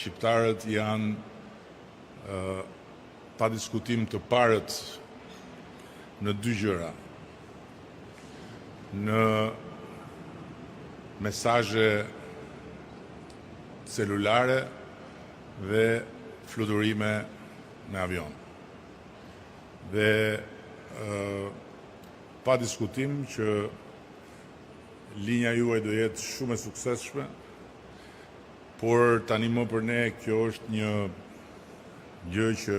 shqiptarët janë pa diskutim të parët në dy gjëra. Në mesazhe celulare dhe fluturime me avion. Dhe pa diskutim që linja juaj do jetë shumë e suksesshme, por tani më për ne kjo është një gjë që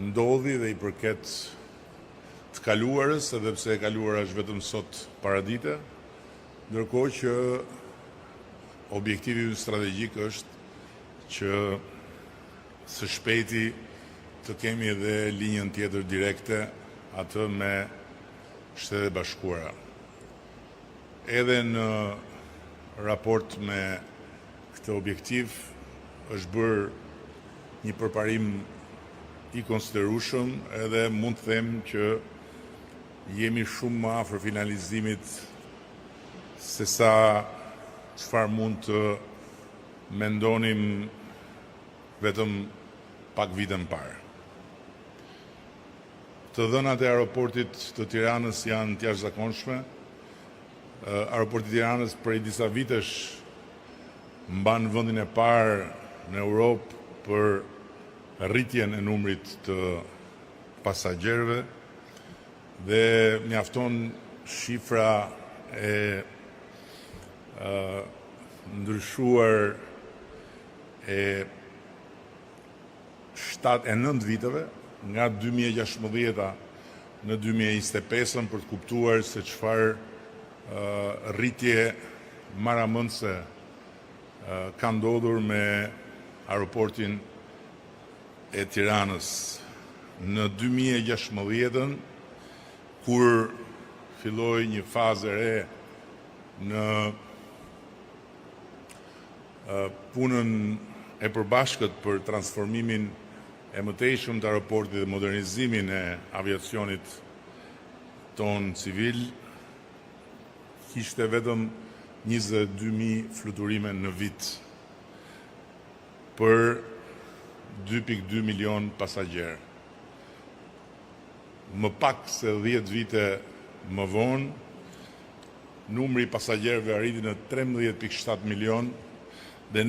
ndodhi dhe i përket të kaluarës, edhe pse e kaluara është vetëm sot paradite, ndërkohë që objektivi strategjik është që së shpejti të kemi edhe linjën tjetër direkte, atë me Shtetet Bashkuara. Edhe në raport me këtë objektiv është bërë një përparim i konsiderueshëm, edhe mund të them që jemi shumë më afër finalizimit se sa çfarë mund të mendonim vetëm pak vite më parë. Të dhënat e aeroportit të Tiranës janë të jashtëzakonshme. Aeroporti i Tiranës prej disa vitesh mban vendin e parë në Europë për rritjen e numrit të pasagjerëve dhe mjafton shifra e ndryshuar e 7-9 viteve, nga 2016 në 2025 për të kuptuar se çfarë rritje maramëndse ka ndodhur me aeroportin e Tiranës. Në 2016, kur filloi një fazë e re në punën e përbashkët për transformimin e mëtejshëm të aeroportit dhe modernizimin e aviacionit ton civil, kishte vetëm 22.000 fluturime në vit për 2.2 milion pasagjerë. Më pak se 10 vite më vonë, numri i pasagjerëve arriti në 13.7 milion dhe